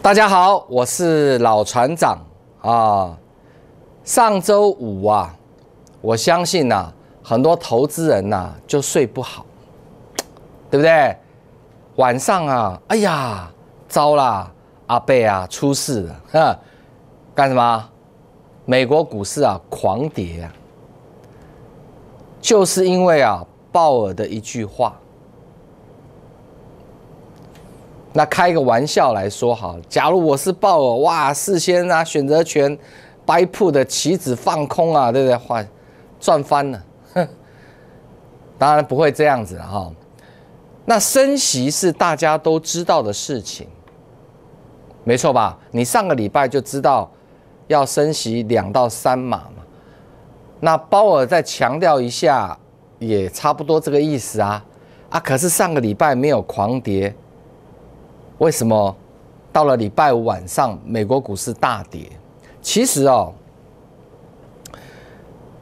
大家好，我是老船长啊。上周五啊，我相信啊，很多投资人呐就睡不好，对不对？晚上啊，哎呀，糟啦，阿贝啊出事了，干什么？美国股市啊狂跌啊，就是因为啊鲍尔的一句话。那开个玩笑来说好，假如我是鲍尔，哇，事先啊选择权buy put的期指放空啊，对不对？哇，赚翻了。当然不会这样子了哈。那升息是大家都知道的事情，没错吧？你上个礼拜就知道要升息2到3码嘛。那鲍尔再强调一下，也差不多这个意思啊。可是上个礼拜没有狂跌。为什么到了礼拜五晚上，美国股市大跌？其实哦，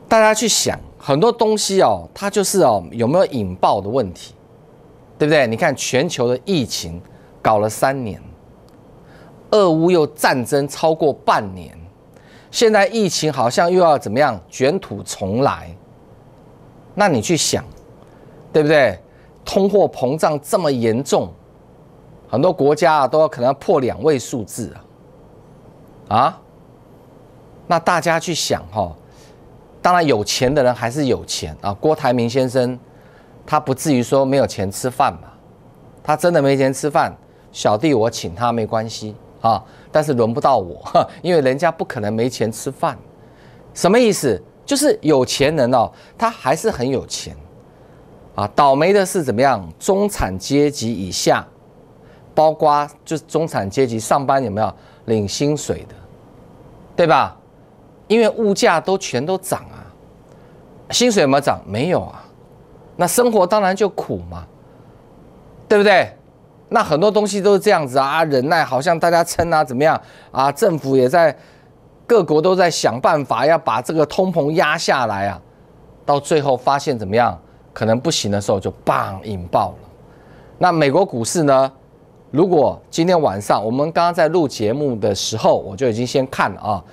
大家去想很多东西哦，它就是哦有没有引爆的问题，对不对？你看全球的疫情搞了3年，俄乌又战争超过半年，现在疫情好像又要怎么样卷土重来？那你去想，对不对？通货膨胀这么严重。很多国家啊，都要可能要破2位数字啊，那大家去想哈，当然有钱的人还是有钱啊。郭台铭先生，他不至于说没有钱吃饭嘛，他真的没钱吃饭，小弟我请他没关系啊，但是轮不到我，因为人家不可能没钱吃饭。什么意思？就是有钱人哦，他还是很有钱啊。倒霉的是怎么样？中产阶级以下。包括就是中产阶级上班有没有领薪水的，对吧？因为物价全都涨啊，薪水有没有涨？没有啊，那生活当然就苦嘛，对不对？那很多东西都是这样子啊，忍耐好像大家撑啊，怎么样啊？政府也在各国都在想办法要把这个通膨压下来啊，到最后发现怎么样？可能不行的时候就砰引爆了。那美国股市呢？如果今天晚上我们刚刚在录节目的时候，我就已经先看了啊，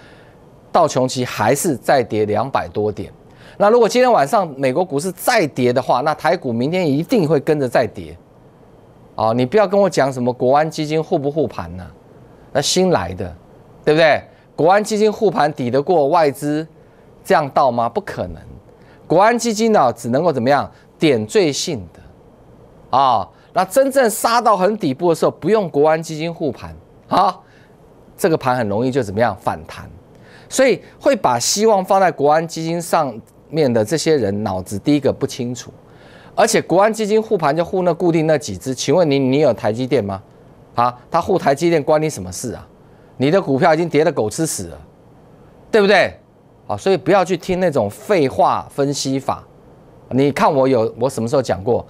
道琼斯还是再跌200多点。那如果今天晚上美国股市再跌的话，那台股明天一定会跟着再跌。你不要跟我讲什么国安基金护不护盘呢？那新来的，对不对？国安基金护盘抵得过外资这样倒吗？不可能。国安基金呢，只能够怎么样？点缀性的啊。那真正杀到很底部的时候，不用国安基金护盘啊，这个盘很容易就怎么样反弹，所以会把希望放在国安基金上面的这些人脑子第一个不清楚，而且国安基金护盘就护那固定那几只，请问你有台积电吗？他护台积电关你什么事啊？你的股票已经跌得狗吃屎了，对不对？所以不要去听那种废话分析法。你看我什么时候讲过？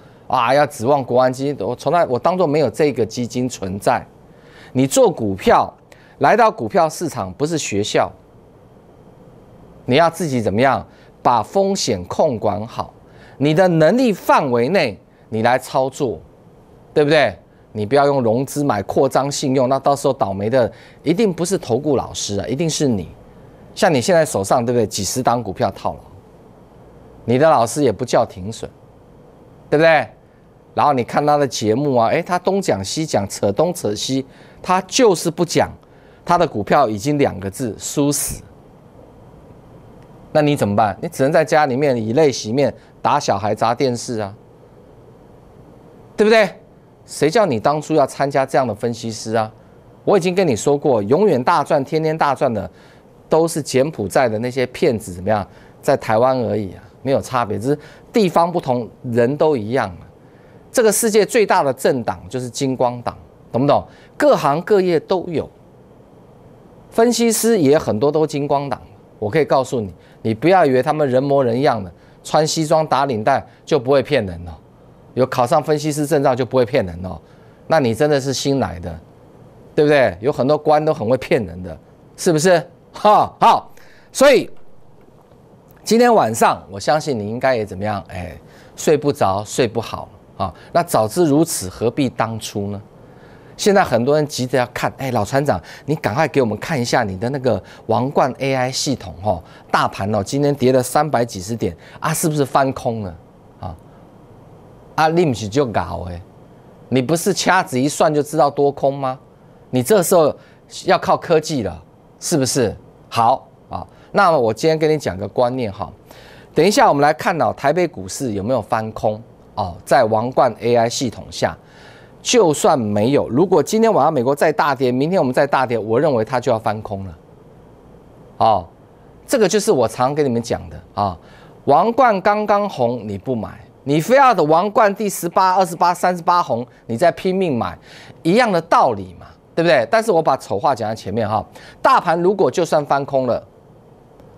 要指望国安基金，我当作没有这个基金存在。你做股票，来到股票市场不是学校，你要自己怎么样把风险控管好，你的能力范围内你来操作，对不对？你不要用融资买扩张信用，那到时候倒霉的一定不是投顾老师啊，一定是你。像你现在手上对不对几十档股票套牢，你的老师也不叫停损。对不对？然后你看他的节目啊，他东讲西讲，扯东扯西，他就是不讲他的股票已经2个字输死。那你怎么办？你只能在家里面以泪洗面，打小孩砸电视啊，对不对？谁叫你当初要参加这样的分析师啊？我已经跟你说过，永远大赚、天天大赚的都是柬埔寨的那些骗子，怎么样？在台湾而已啊。没有差别，只是地方不同，人都一样。这个世界最大的政党就是金光党，懂不懂？各行各业都有，分析师也很多都金光党。我可以告诉你，你不要以为他们人模人样的，穿西装打领带就不会骗人了，有考上分析师证照就不会骗人了。那你真的是新来的，对不对？有很多官都很会骗人的，是不是？好，所以。今天晚上，我相信你应该也怎么样？睡不着，睡不好啊。那早知如此，何必当初呢？现在很多人急着要看，哎，老船长，你赶快给我们看一下你的那个王冠 AI 系统哦，大盘哦，今天跌了300几十点啊，是不是翻空了啊？你不是就搞哎，你不是掐指一算就知道多空吗？你这时候要靠科技了，是不是？好啊，那么我今天跟你讲个观念哈，等一下我们来看到台北股市有没有翻空哦，在王冠 AI 系统下。就算没有，如果今天晚上美国再大跌，明天我们再大跌，我认为它就要翻空了。哦，这个就是我常跟你们讲的啊，王冠刚刚红你不买，你非要的王冠第18、28、38红，你再拼命买，一样的道理嘛，对不对？但是我把丑话讲在前面哈，大盘如果就算翻空了，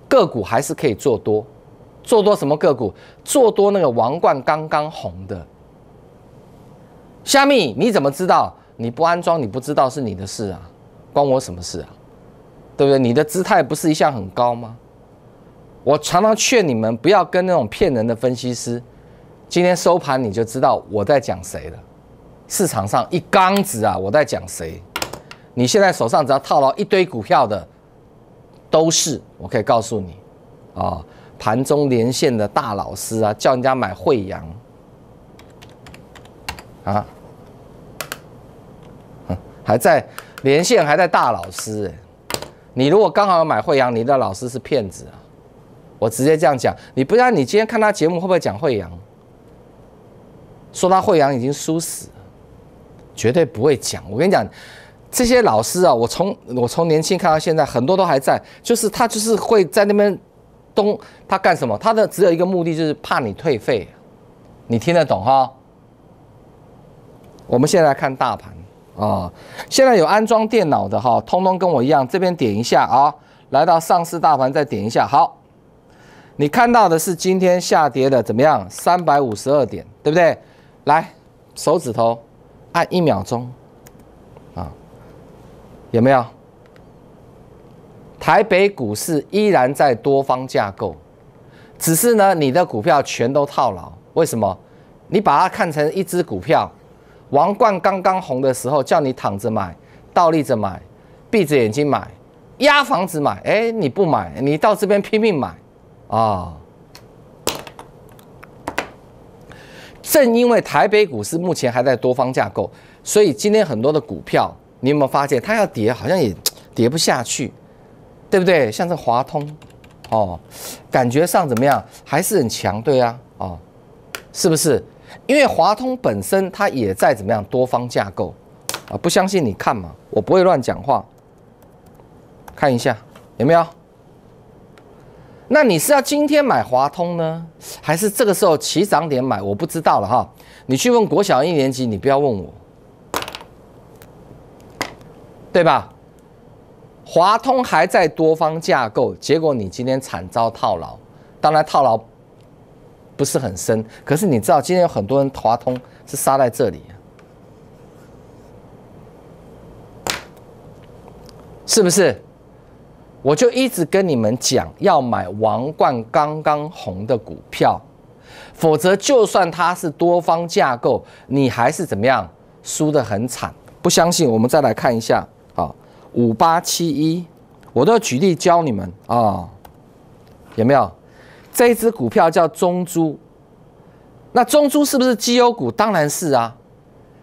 个股还是可以做多，做多什么个股？做多那个王冠刚刚红的。虾米，你怎么知道？你不安装，你不知道是你的事啊，关我什么事啊？对不对？你的姿态不是一向很高吗？我常常劝你们不要跟那种骗人的分析师。今天收盘你就知道我在讲谁了。市场上一缸子啊，我在讲谁？你现在手上只要套牢一堆股票的，都是我可以告诉你啊，盘中连线的大老师啊，叫人家买慧洋啊。还在连线，还在大老师你如果刚好有买慧洋，你的老师是骗子啊！我直接这样讲，你不然你今天看他节目会不会讲慧洋？说他慧洋已经输死了，绝对不会讲。我跟你讲，这些老师啊，我从年轻看到现在，很多都还在，就是他就是会在那边他干什么？他的只有一个目的，就是怕你退费，你听得懂哈？我们现在来看大盘。现在有安装电脑的哈，通通跟我一样，这边点一下啊，来到上市大盘再点一下。好，你看到的是今天下跌的怎么样？352点，对不对？来，手指头按1秒钟啊，有没有？台北股市依然在多方架构，只是呢，你的股票全都套牢。为什么？你把它看成一只股票。王冠刚刚红的时候，叫你躺着买，倒立着买，闭着眼睛买，压房子买，哎，你不买，你到这边拼命买，正因为台北股市目前还在多方架构，所以今天很多的股票，你有没有发现它要跌，好像也跌不下去，对不对？像这华通，感觉上怎么样？还是很强，对啊，是不是？因为华通本身它也在怎么样多方架构啊？不相信你看嘛，我不会乱讲话。看一下有没有？那你是要今天买华通呢，还是这个时候起涨点买？我不知道了哈。你去问国小1年级，你不要问我，对吧？华通还在多方架构，结果你今天惨遭套牢。当然套牢不是很深，可是你知道今天有很多人华通是杀在这里，是不是？我就一直跟你们讲，要买王冠刚刚红的股票，否则就算它是多方架构，你还是怎么样输得很惨。不相信，我们再来看一下啊，5871，我都举例教你们啊，有没有？这一只股票叫中珠，那中珠是不是绩优股？当然是啊。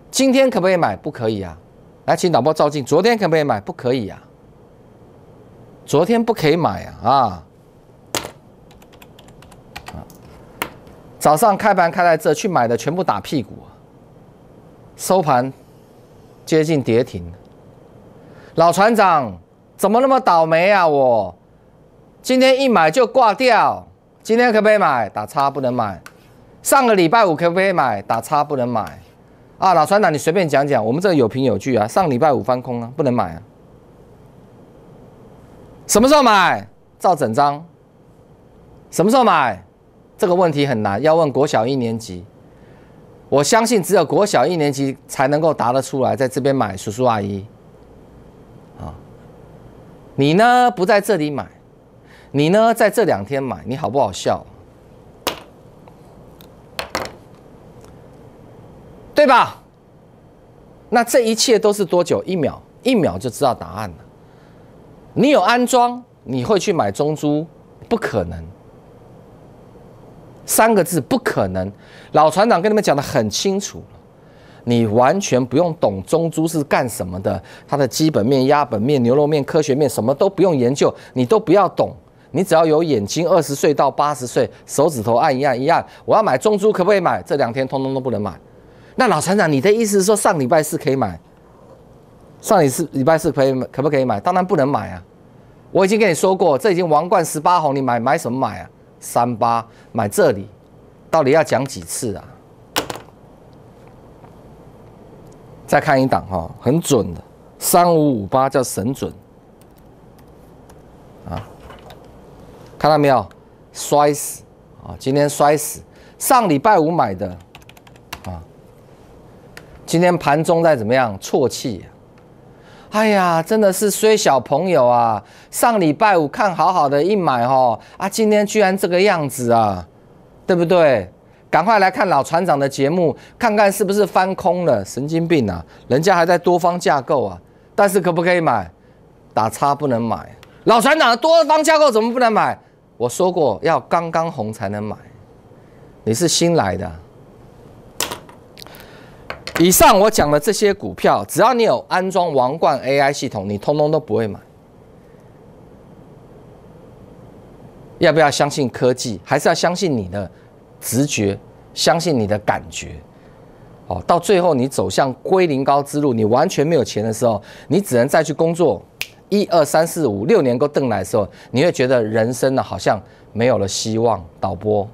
今天可不可以买？不可以啊。来，请导播照镜。昨天可不可以买？不可以啊。昨天不可以买啊！早上开盘开在这，去买的全部打屁股，收盘接近跌停。老船长怎么那么倒霉啊？我今天一买就挂掉。今天可不可以买？打叉不能买。上个礼拜五可不可以买？打叉不能买。啊，老船长你随便讲讲，我们这个有凭有据啊。上礼拜五翻空啊，不能买啊。什么时候买？照整张。什么时候买？这个问题很难，要问国小1年级。我相信只有国小1年级才能够答得出来，在这边买，叔叔阿姨。你呢不在这里买，你呢在这2天买，你好不好笑？对吧？那这一切都是多久？1秒，1秒就知道答案了。你有安装，你会去买中租？不可能。3个字，不可能。老船长跟你们讲得很清楚了，你完全不用懂中租是干什么的，它的基本面、压本面、牛肉面、科学面，什么都不用研究，你都不要懂。你只要有眼睛，20岁到80岁，手指头按一按一按，我要买中租可不可以买？这2天通通都不能买。那老船长，你的意思是说上礼拜四可以买？上礼拜四可不可以买？当然不能买啊！我已经跟你说过，这已经王冠18红，你买什么买啊？38买这里，到底要讲几次啊？再看一档哈，很准的3558叫神准啊，看到没有？摔死啊！今天摔死，上礼拜五买的啊，今天盘中在怎么样？啜泣。哎呀，真的是衰小朋友啊！上礼拜五看好好的一买哦，啊，今天居然这个样子啊，对不对？赶快来看老船长的节目，看看是不是翻空了，神经病啊！人家还在多方架构啊，但是可不可以买？打叉不能买。老船长的多方架构怎么不能买？我说过要刚刚红才能买。你是新来的。以上我讲的这些股票，只要你有安装王冠 AI 系统，你通通都不会买。要不要相信科技？还是要相信你的直觉，相信你的感觉？哦，到最后你走向归零高之路，你完全没有钱的时候，你只能再去工作1、2、3、4、5、6年够瞪来的时候，你会觉得人生呢好像没有了希望。导播。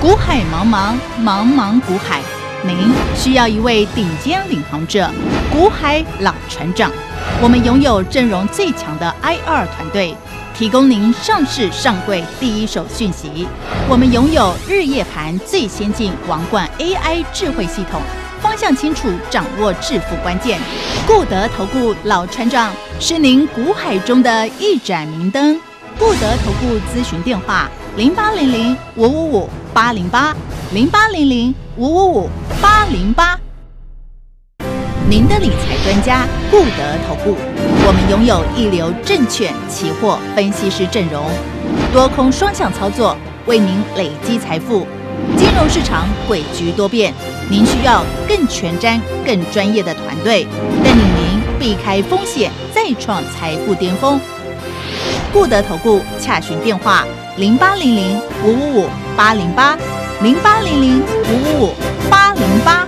股海茫茫，茫茫股海，您需要一位顶尖领航者，股海老船长。我们拥有阵容最强的 IR 团队，提供您上市上柜第一手讯息。我们拥有日夜盘最先进王冠 AI 智慧系统，方向清楚，掌握致富关键。固德投顾老船长是您股海中的一盏明灯。固德投顾咨询电话：0800-555-808，0800-555-808。您的理财专家固德投顾，我们拥有一流证券、期货分析师阵容，多空双向操作，为您累积财富。金融市场诡谲多变，您需要更全瞻、更专业的团队，带领您避开风险，再创财富巅峰。固德投顾洽询电话：0800-555-808，0800-555-808。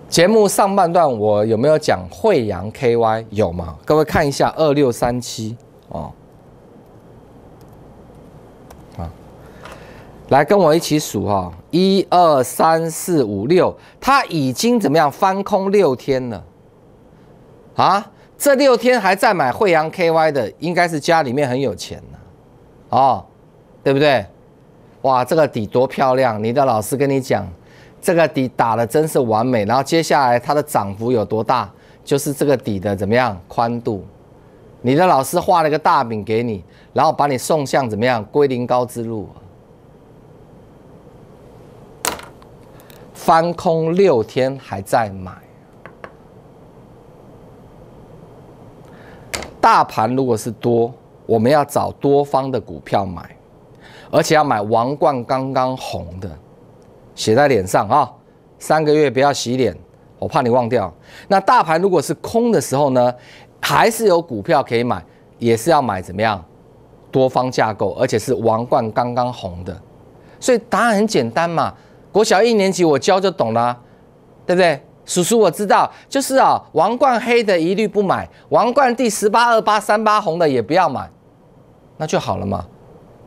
节目上半段我有没有讲慧洋 KY？ 有吗？各位看一下2637哦。来跟我一起数哈，1、2、3、4、5、6，它已经怎么样翻空6天了啊？这6天还在买慧洋 KY 的，应该是家里面很有钱了哦，对不对？哇，这个底多漂亮！你的老师跟你讲，这个底打得真是完美。然后接下来它的涨幅有多大？就是这个底的怎么样宽度？你的老师画了一个大饼给你，然后把你送向怎么样归零高之路。翻空6天还在买，大盘如果是多，我们要找多方的股票买，而且要买王冠刚刚红的，写在脸上啊，3个月不要洗脸，我怕你忘掉。那大盘如果是空的时候呢，还是有股票可以买，也是要买怎么样多方架构，而且是王冠刚刚红的。所以答案很简单嘛。国小1年级我教就懂了，对不对？叔叔我知道，就是啊，王冠黑的一律不买，王冠第18、28、38红的也不要买，那就好了嘛。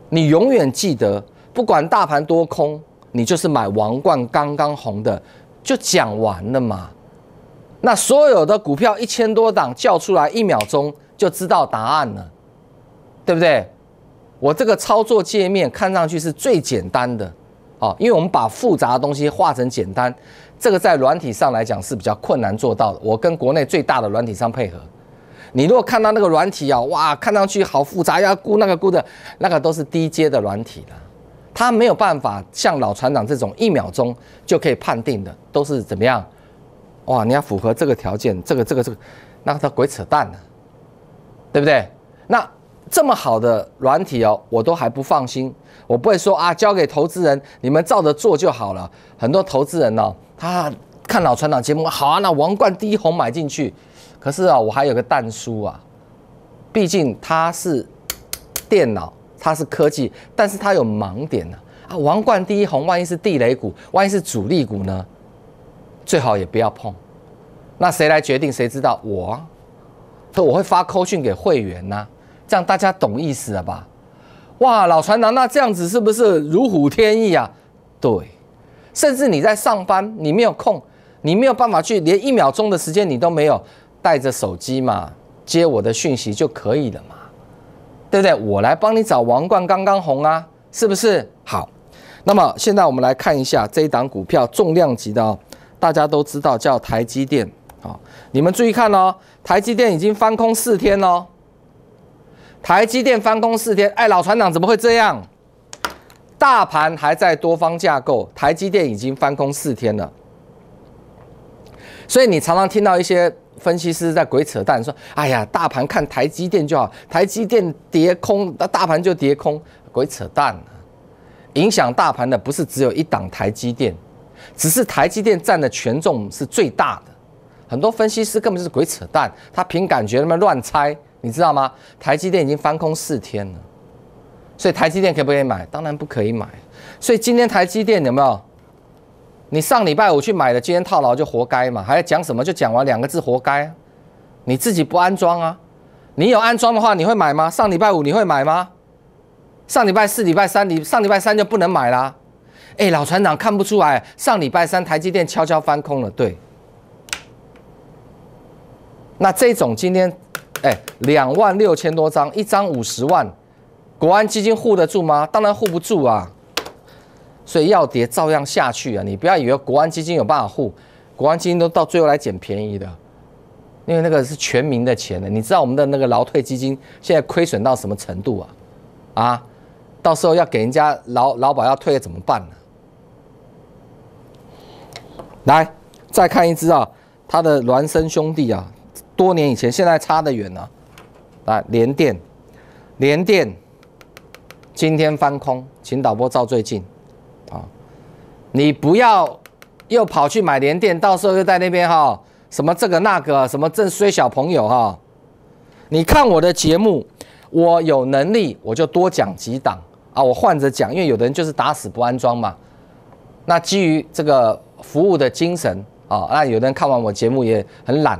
你永远记得，不管大盘多空，你就是买王冠刚刚红的，就讲完了嘛。那所有的股票1000多档叫出来，1秒钟就知道答案了，对不对？我这个操作界面看上去是最简单的哦，因为我们把复杂的东西化成简单，这个在软体上来讲是比较困难做到的。我跟国内最大的软体商配合，你如果看到那个软体啊，哇，看上去好复杂，要估那个估的，那个都是低阶的软体了，它没有办法像老船长这种1秒钟就可以判定的，都是怎么样？哇，你要符合这个条件，这个，那他鬼扯淡了，对不对？那这么好的软体哦，我都还不放心，我不会说啊，交给投资人，你们照着做就好了。很多投资人哦，他看老船长节目，好啊，那王冠第一红买进去。可是啊，我还有个但书啊，毕竟它是电脑，它是科技，但是它有盲点啊。啊，王冠第一红，万一是地雷股，万一是主力股呢？最好也不要碰。那谁来决定？谁知道？我啊，所以我会发扣讯给会员呐、这样大家懂意思了吧？哇，老船长，那这样子是不是如虎添翼啊？对，甚至你在上班，你没有空，你没有办法去，连1秒钟的时间你都没有，带着手机嘛，接我的讯息就可以了嘛，对不对？我来帮你找王冠刚刚红啊，是不是？好，那么现在我们来看一下这一档股票重量级的哦，大家都知道叫台积电啊、哦，你们注意看哦，台积电已经翻空4天哦。台积电翻空4天，哎，老船长怎么会这样？大盘还在多方架构，台积电已经翻空4天了。所以你常常听到一些分析师在鬼扯淡，说：“哎呀，大盘看台积电就好，台积电跌空，那大盘就跌空，鬼扯淡啊！影响大盘的不是只有一档台积电，只是台积电占的权重是最大的。很多分析师根本就是鬼扯淡，他凭感觉那么乱猜。”你知道吗？台积电已经翻空4天了，所以台积电可不可以买？当然不可以买。所以今天台积电有没有？你上礼拜5去买的，今天套牢就活该嘛？还要讲什么？就讲完2个字，活该、啊。你自己不安装啊？你有安装的话，你会买吗？上礼拜5你会买吗？上礼拜4、礼拜3，上礼拜3就不能买啦。哎，老船长看不出来，上礼拜3台积电悄悄翻空了，对。那这种今天。26000多张，一张50万，国安基金护得住吗？当然护不住啊，所以要跌照样下去啊！你不要以为国安基金有办法护，国安基金都到最后来捡便宜的，因为那个是全民的钱的。你知道我们的那个劳退基金现在亏损到什么程度啊？啊，到时候要给人家劳保要退了怎么办呢？来，再看一只啊，他的孪生兄弟啊。多年以前，现在差得远了。来，联电今天翻空，请导播照最近啊！你不要又跑去买联电，到时候又在那边哈什么这个那个什么正衰小朋友哈！你看我的节目，我有能力我就多讲几档啊，我换着讲，因为有的人就是打死不安装嘛。那基于这个服务的精神啊，那有的人看完我节目也很懒。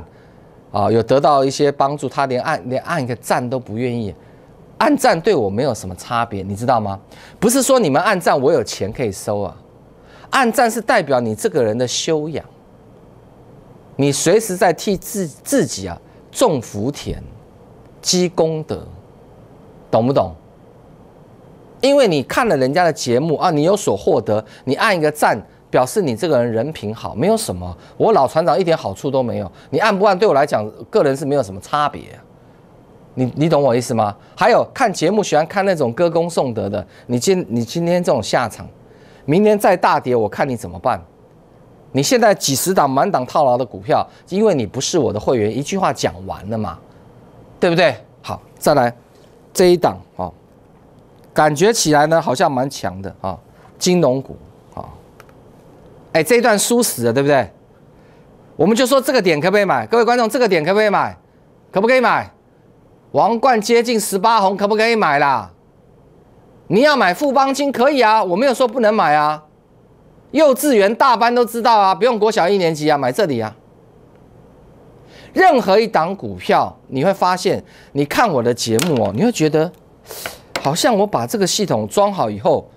啊，有得到一些帮助，他连按一个赞都不愿意，按赞对我没有什么差别，你知道吗？不是说你们按赞我有钱可以收啊，按赞是代表你这个人的修养，你随时在替自己啊种福田、积功德，懂不懂？因为你看了人家的节目啊，你有所获得，你按一个赞。表示你这个人人品好，没有什么。我老船长一点好处都没有，你按不按对我来讲，个人是没有什么差别、啊。你懂我意思吗？还有看节目喜欢看那种歌功颂德的，你今天这种下场，明年再大跌，我看你怎么办？你现在几十档满档套牢的股票，因为你不是我的会员，一句话讲完了嘛，对不对？好，再来这一档啊、哦，感觉起来呢好像蛮强的啊、哦，金融股。哎，这一段输死了，对不对？我们就说这个点可不可以买？各位观众，这个点可不可以买？可不可以买？王冠接近18红，可不可以买啦？你要买富邦金可以啊，我没有说不能买啊。幼稚园大班都知道啊，不用国小1年级啊，买这里啊。任何一档股票，你会发现，你看我的节目哦，你会觉得好像我把这个系统装好以后，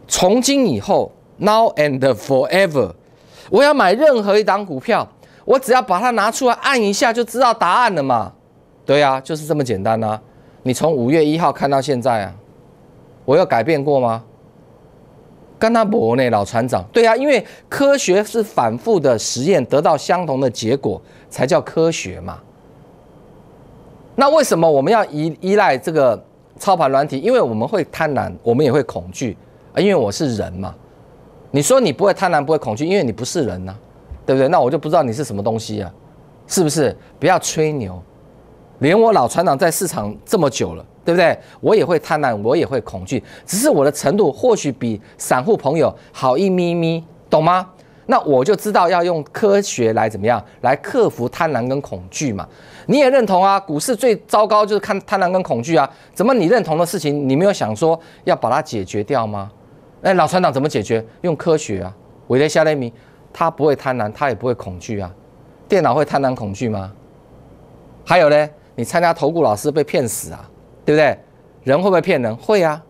从今以后。Now and forever， 我要买任何一档股票，我只要把它拿出来按一下就知道答案了嘛？对啊，就是这么简单啊。你从5月1号看到现在啊，我有改变过吗？跟他没呢，老船长。对啊，因为科学是反复的实验得到相同的结果才叫科学嘛。那为什么我们要依赖这个操盘软体？因为我们会贪婪，我们也会恐惧啊。因为我是人嘛。你说你不会贪婪，不会恐惧，因为你不是人啊，对不对？那我就不知道你是什么东西啊，是不是？不要吹牛。连我老船长在市场这么久了，对不对？我也会贪婪，我也会恐惧，只是我的程度或许比散户朋友好一咪咪，懂吗？那我就知道要用科学来怎么样来克服贪婪跟恐惧嘛。你也认同啊？股市最糟糕就是看贪婪跟恐惧啊。怎么你认同的事情，你没有想说要把它解决掉吗？哎，老船长怎么解决？用科学啊。韦雷夏雷米，他不会贪婪，他也不会恐惧啊。电脑会贪婪恐惧吗？还有呢？你参加投顾老师被骗死啊，对不对？人会不会骗人？会啊，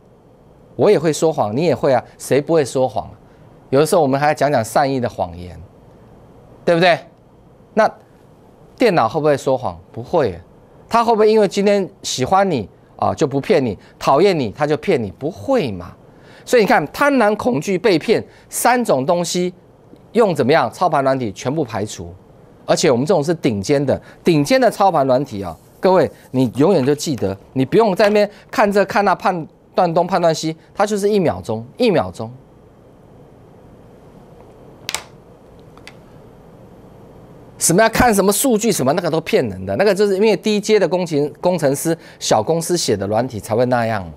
我也会说谎，你也会啊，谁不会说谎？有的时候我们还要讲讲善意的谎言，对不对？那电脑会不会说谎？不会，他会不会因为今天喜欢你啊就不骗你，讨厌你他就骗你？不会嘛。所以你看，贪婪、恐惧、被骗3种东西，用怎么样操盘软体全部排除，而且我们这种是顶尖的操盘软体啊。各位，你永远就记得，你不用在那边看这看那，判断东判断西，它就是1秒钟，1秒钟。什么要看什么数据什么，那个都骗人的，那个就是因为低阶的工程师、小公司写的软体才会那样。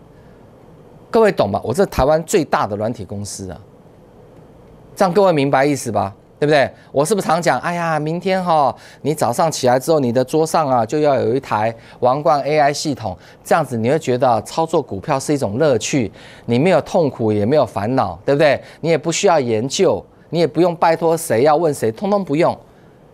各位懂吗？我这台湾最大的软体公司啊，这样各位明白意思吧？对不对？我是不是常讲？哎呀，明天你早上起来之后，你的桌上啊就要有一台王冠 AI 系统，这样子你会觉得操作股票是一种乐趣，你没有痛苦也没有烦恼，对不对？你也不需要研究，你也不用拜托谁要问谁，通通不用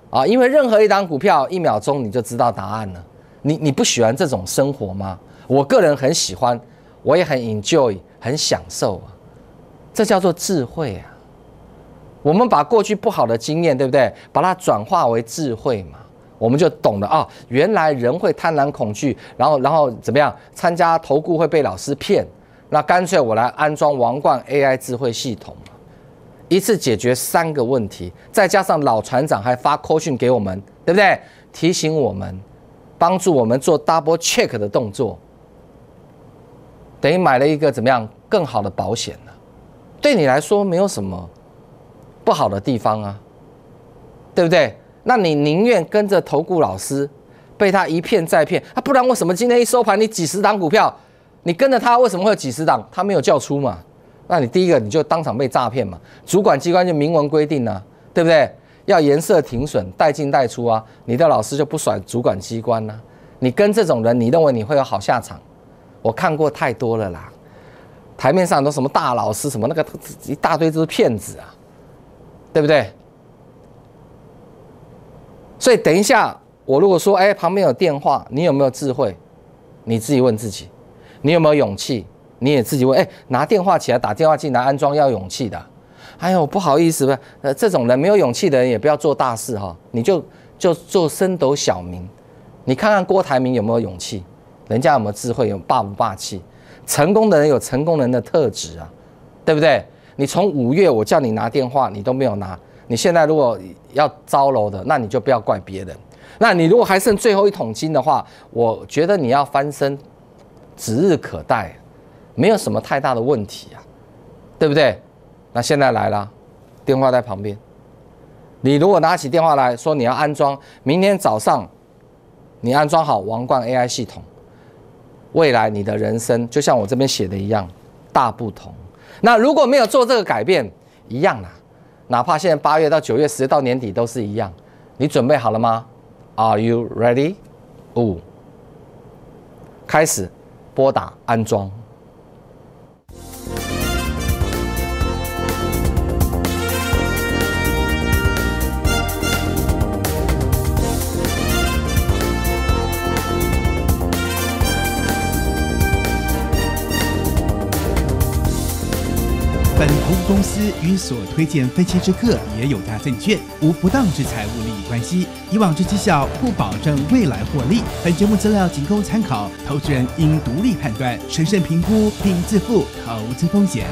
啊，因为任何一档股票1秒钟你就知道答案了。你不喜欢这种生活吗？我个人很喜欢，我也很 enjoy， 很享受啊，这叫做智慧啊。我们把过去不好的经验，对不对？把它转化为智慧嘛，我们就懂了啊。原来人会贪婪恐惧，然后怎么样？参加投顾会被老师骗，那干脆我来安装王冠 AI 智慧系统，一次解决3个问题，再加上老船长还发扣讯给我们，对不对？提醒我们，帮助我们做 double check 的动作，等于买了一个怎么样更好的保险呢？对你来说没有什么不好的地方啊，对不对？那你宁愿跟着投顾老师被他一骗再骗啊，不然为什么今天一收盘你几十档股票，你跟着他为什么会有几十档？他没有叫出嘛？那你第一个你就当场被诈骗嘛？主管机关就明文规定啊，对不对？要颜色停损，带进带出啊，你的老师就不甩主管机关啊。你跟这种人，你认为你会有好下场？我看过太多了啦，台面上都什么大老师什么那个一大堆都是骗子啊。对不对？所以等一下，我如果说，哎，旁边有电话，你有没有智慧？你自己问自己，你有没有勇气？你也自己问，哎，拿电话起来打电话进来安装要勇气的。哎呦，不好意思，这种人没有勇气的人也不要做大事哈，你就做升斗小民。你看看郭台铭有没有勇气？人家有没有智慧？有霸不霸气？成功的人有成功人的特质啊，对不对？你从5月我叫你拿电话，你都没有拿。你现在如果要招楼的，那你就不要怪别人。那你如果还剩最后一桶金的话，我觉得你要翻身指日可待，没有什么太大的问题啊，对不对？那现在来了，电话在旁边，你如果拿起电话来说你要安装，明天早上你安装好王冠 AI 系统，未来你的人生就像我这边写的一样，大不同。那如果没有做这个改变，一样啦，哪怕现在8月到9月、10月到年底都是一样。你准备好了吗 ？Are you ready？ 5，开始拨打安装。本公公司与所推荐分期之客也有价证券无不当之财务利益关系，以往之绩效不保证未来获利。本节目资料仅供参考，投资人应独立判断、审慎评估并自负投资风险。